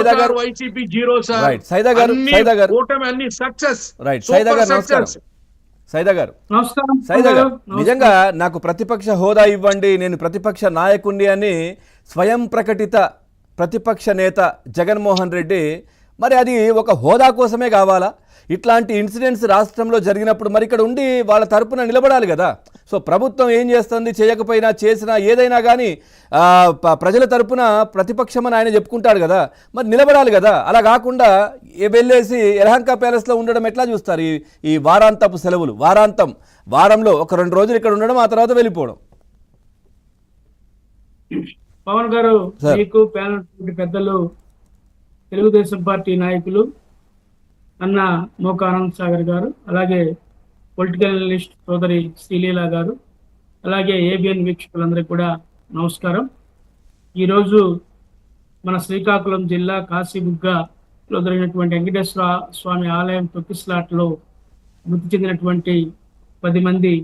సైదా గారు YCP zero sir. Right Saida గారు కూటమి అన్ని సక్సెస్. రైట్ సైదా గారు నమస్కారం. సైదా గారు సైదా గారు నిజంగా నాకు ప్రతిపక్ష హోదా ఇవ్వండి, నేను ప్రతిపక్ష నాయకుడిని అని స్వయం ప్రకటిత ప్రతిపక్ష నేత జగన్మోహన్ రెడ్డి మరి అది ఒక హోదా కోసమే కావాలా? ఇట్లాంటి ఇన్సిడెంట్స్ రాష్ట్రంలో జరిగినప్పుడు మరి ఇక్కడ ఉండి వాళ్ళ తరపున నిలబడాలి కదా. సో ప్రభుత్వం ఏం చేస్తుంది, చేయకపోయినా చేసినా ఏదైనా కానీ ప్రజల తరపున ప్రతిపక్షమని ఆయన చెప్పుకుంటాడు కదా, మరి నిలబడాలి కదా. అలా కాకుండా వెళ్ళేసి యలహంక ప్యాలెస్లో ఉండడం ఎట్లా చూస్తారు? ఈ వారాంతపు సెలవులు, వారంలో ఒక 2 రోజులు ఇక్కడ ఉండడం, ఆ తర్వాత వెళ్ళిపోవడం. పవన్ గారు, మీకు ప్యానల్ పెద్దలు, తెలుగుదేశం పార్టీ నాయకులు అన్న మోకా ఆనంద్ సాగర్ గారు, అలాగే పొలిటికల్ అనలిస్ట్ సోదరి శ్రీలీల గారు, అలాగే ఏబిఎన్ వీక్షకులందరికీ కూడా నమస్కారం. ఈరోజు మన శ్రీకాకుళం జిల్లా కాశీబుగ్గలో జరిగినటువంటి వెంకటేశ్వర స్వామి ఆలయం తొక్కిస్లాట్లో మృతి చెందినటువంటి 10 మంది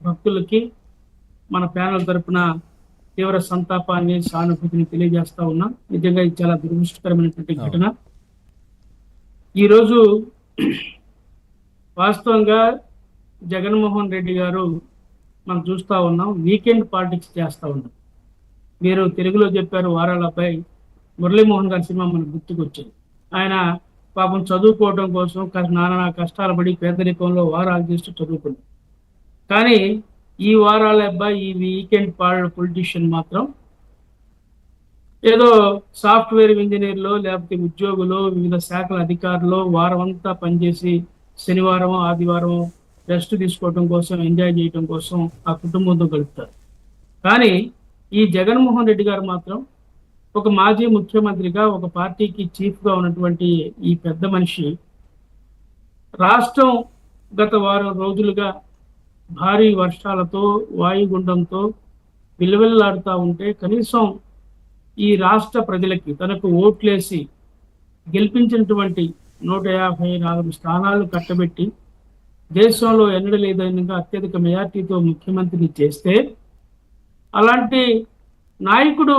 భక్తులకి మన ప్యానల్ తరఫున తీవ్ర సంతాపాన్ని, సానుభూతిని తెలియజేస్తా ఉన్నాం. నిజంగా ఇది చాలా దురదృష్టకరమైనటువంటి ఘటన. ఈరోజు వాస్తవంగా జగన్మోహన్ రెడ్డి గారు మనం చూస్తూ ఉన్నాం, వీకెండ్ పాలిటిక్స్ చేస్తూ ఉన్నాం. మీరు తెలుగులో చెప్పారు వారాల అబ్బాయి, మురళీమోహన్ గారి సినిమా మనకు గుర్తుకొచ్చింది. ఆయన పాపం చదువుకోవడం కోసం నానా కష్టాలు పడి పేదరికంలో వారాలు చేస్తూ చదువుకున్నాడు. కానీ ఈ వారాల అబ్బాయి, ఈ వీకెండ్ పొలిటీషియన్ మాత్రం ఏదో సాఫ్ట్వేర్ ఇంజనీర్లో లేకపోతే ఉద్యోగులు, వివిధ శాఖల అధికారులు వారం అంతా పనిచేసి శనివారం ఆదివారం రెస్ట్ తీసుకోవడం కోసం, ఎంజాయ్ చేయడం కోసం ఆ కుటుంబంతో గడుపుతారు. కానీ ఈ జగన్మోహన్ రెడ్డి గారు మాత్రం ఒక మాజీ ముఖ్యమంత్రిగా, ఒక పార్టీకి చీఫ్గా ఉన్నటువంటి ఈ పెద్ద మనిషి రాష్ట్రం గత వారం రోజులుగా భారీ వర్షాలతో, వాయుగుండంతో విలువెల్లాడుతూ ఉంటే కనీసం ఈ రాష్ట్ర ప్రజలకి తనకు ఓట్లేసి గెలిపించినటువంటి 154 స్థానాలు కట్టబెట్టి దేశంలో ఎన్నడూ లేదైనా అత్యధిక మెజార్టీతో ముఖ్యమంత్రిని చేస్తే, అలాంటి నాయకుడు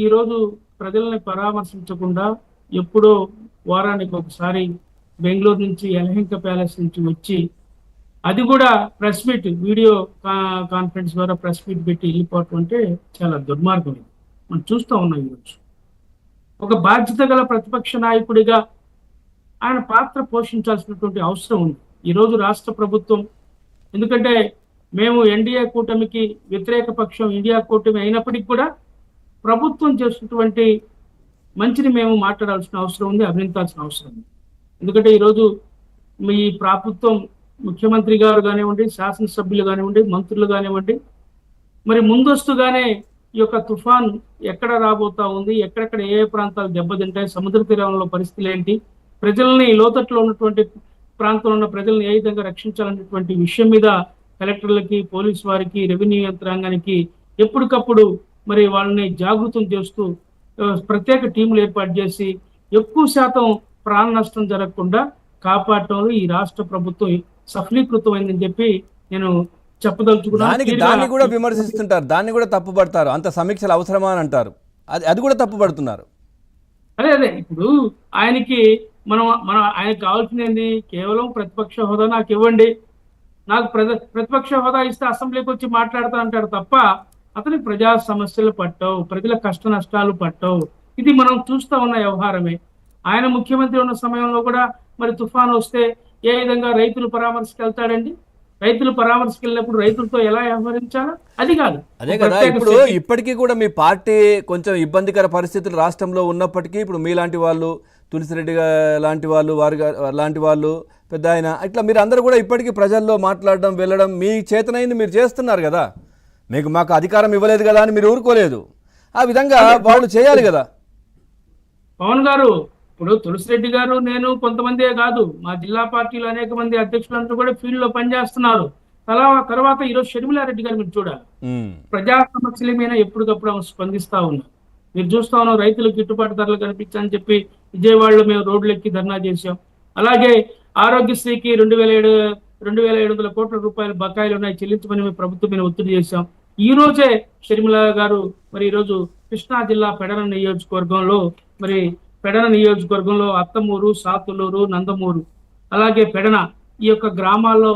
ఈరోజు ప్రజల్ని పరామర్శించకుండా ఎప్పుడో వారానికి ఒకసారి బెంగళూరు నుంచి, యలహంక ప్యాలెస్ నుంచి వచ్చి, అది కూడా ప్రెస్ మీట్, వీడియో కాన్ఫరెన్స్ ద్వారా ప్రెస్ మీట్ పెట్టి వెళ్ళిపోవటం అంటే చాలా దుర్మార్గం. మనం చూస్తూ ఉన్నాం. ఈరోజు ఒక బాధ్యత గల ప్రతిపక్ష నాయకుడిగా ఆయన పాత్ర పోషించాల్సినటువంటి అవసరం ఉంది ఈరోజు రాష్ట్ర ప్రభుత్వం. ఎందుకంటే మేము ఎన్డీఏ కూటమికి వ్యతిరేక పక్షం, ఇండియా కూటమి అయినప్పటికీ కూడా ప్రభుత్వం చేస్తున్నటువంటి మంచిని మేము మాట్లాడాల్సిన అవసరం ఉంది, అభినందించాల్సిన అవసరం ఉంది. ఎందుకంటే ఈరోజు మీ ప్రభుత్వం, ముఖ్యమంత్రి గారు కానివ్వండి, శాసనసభ్యులు కానివ్వండి, మంత్రులు కానివ్వండి, మరి ముందస్తుగానే ఈ యొక్క తుఫాన్ ఎక్కడ రాబోతా ఉంది, ఎక్కడెక్కడ ఏ ప్రాంతాలు దెబ్బతింటాయి, సముద్ర తీరంలో పరిస్థితులు ఏంటి, ప్రజల్ని, లోతట్లో ఉన్నటువంటి ప్రాంతంలో ఉన్న ప్రజల్ని ఏ విధంగా రక్షించాలనేటువంటి విషయం మీద కలెక్టర్లకి, పోలీసు వారికి, రెవెన్యూ యంత్రాంగానికి ఎప్పటికప్పుడు మరి వాళ్ళని జాగృతం చేస్తూ ప్రత్యేక టీములు ఏర్పాటు చేసి ఎక్కువ శాతం ప్రాణ నష్టం జరగకుండా కాపాడటంలో ఈ రాష్ట్ర ప్రభుత్వం సఫలీకృతమైందని చెప్పి నేను చెప్పదలుచుకున్నాను. దాన్ని కూడా విమర్శిస్తుంటారు, దాన్ని కూడా తప్పుపడతారు. అంత సమీక్షలు అవసరమా అని అంటారు, అది కూడా తప్పుపడుతున్నారు. అదే ఇప్పుడు ఆయనకి మనం ఆయనకు కావాల్సింది ఏంది? కేవలం ప్రతిపక్ష హోదా నాకు ఇవ్వండి, నాకు ప్రతిపక్ష హోదా ఇస్తే అసెంబ్లీకి వచ్చి మాట్లాడతా అంటాడు తప్ప అతనికి ప్రజా సమస్యలు పట్టవు, ప్రజల కష్ట నష్టాలు పట్టవు. ఇది మనం చూస్తూ ఉన్న వ్యవహారమే. ఆయన ముఖ్యమంత్రి ఉన్న సమయంలో కూడా మరి తుఫాను వస్తే ఏ విధంగా రైతులు పరామర్శకు వెళ్తాడండి? రైతులు పరామర్శకు వెళ్ళినప్పుడు రైతులతో ఎలా వ్యవహరించాలో అది కాదు. అదే కదా, ఇప్పుడు ఇప్పటికీ కూడా మీ పార్టీ కొంచెం ఇబ్బందికర పరిస్థితులు రాష్ట్రంలో ఉన్నప్పటికీ ఇప్పుడు మీలాంటి వాళ్ళు, తులసిరెడ్డి లాంటి వాళ్ళు, వారు లాంటి వాళ్ళు, పెద్ద ఆయన, ఇట్లా మీరు అందరూ కూడా ఇప్పటికీ ప్రజల్లో మాట్లాడడం, వెళ్ళడం, మీ చేతనైంది మీరు చేస్తున్నారు కదా. మాకు అధికారం ఇవ్వలేదు కదా అని మీరు ఊరుకోలేదు, ఆ విధంగా వాళ్ళు చేయాలి కదా. పవన్ గారు, ఇప్పుడు తులసిరెడ్డి గారు, నేను, కొంతమందే కాదు, మా జిల్లా పార్టీలో అనేక మంది అధ్యక్షులందరూ కూడా ఫీల్డ్ లో పనిచేస్తున్నారు. తర్వాత ఈరోజు షర్మిలారెడ్డి గారు మీరు చూడాలి, ప్రజా సమస్యల మీద ఎప్పటికప్పుడు ఆమె స్పందిస్తా ఉన్నారు. మీరు చూస్తా ఉన్నాం, రైతులకు గిట్టుబాటు ధరలు కనిపించని చెప్పి విజయవాడలో మేము రోడ్లెక్కి ధర్నా చేశాం. అలాగే ఆరోగ్యశ్రీకి 2,700 కోట్ల రూపాయల బకాయిలు ఉన్నాయి, చెల్లించమని మేము ప్రభుత్వం మీద ఒత్తిడి చేశాం. ఈ రోజే షర్మిల గారు మరి ఈరోజు కృష్ణా జిల్లా పెడన నియోజకవర్గంలో మరి పెడన నియోజకవర్గంలో అత్తమూరు, సాతులూరు, నందమూరు, అలాగే పెడన ఈ యొక్క గ్రామాల్లో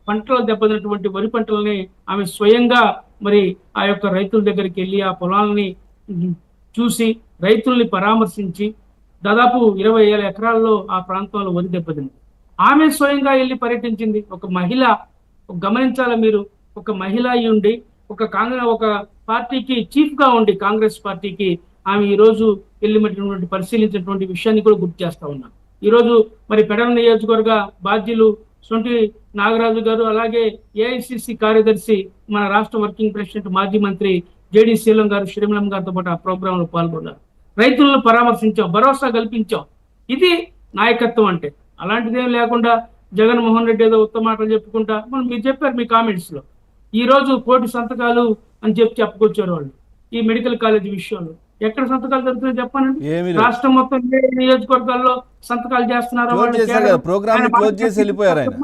పంటలు దెబ్బతిన్నటువంటి వరి పంటలని ఆమె స్వయంగా మరి ఆ యొక్క రైతుల దగ్గరికి వెళ్ళి ఆ పొలాలని చూసి రైతుల్ని పరామర్శించి దాదాపు 20,000 ఎకరాల్లో ఆ ప్రాంతంలో వరి దెబ్బతింది. ఆమె స్వయంగా వెళ్ళి పర్యటించింది. ఒక మహిళ, గమనించాలి మీరు, ఒక మహిళ అయి ఉండి ఒక పార్టీకి చీఫ్ గా ఉండి కాంగ్రెస్ పార్టీకి ఆమె ఈ రోజు వెళ్ళినటువంటి పరిశీలించినటువంటి విషయాన్ని కూడా గుర్తు చేస్తా ఉన్నాం. ఈ రోజు మరి పెడన నియోజకవర్గ బాధ్యులు సొంటి నాగరాజు గారు, అలాగే ఏఐసిసి కార్యదర్శి మన రాష్ట్ర వర్కింగ్ ప్రెసిడెంట్ మాజీ మంత్రి జేడి శీలం గారు, శ్రీమలం గారితో పాటు ఆ ప్రోగ్రామ్ లో పాల్గొన్నారు. రైతులను పరామర్శించాం, భరోసా కల్పించాం. ఇది నాయకత్వం అంటే. అలాంటిదేం లేకుండా జగన్మోహన్ రెడ్డి ఏదో ఉత్తమ మాటలు చెప్పుకుంటా, మనం మీరు చెప్పారు మీ కామెంట్స్ లో, ఈ రోజు 1,000 సంతకాలు అని చెప్పుకొచ్చారు వాళ్ళు ఈ మెడికల్ కాలేజ్ విషయంలో. ఎక్కడ సంతకాలు జరుగుతున్నాయో చెప్పానండి. రాష్ట్రం మొత్తం నియోజకవర్గాల్లో సంతకాలు చేస్తున్నారు. ప్రోగ్రామ్ క్లోజ్ చేసి వెళ్ళిపోయారు ఆయన.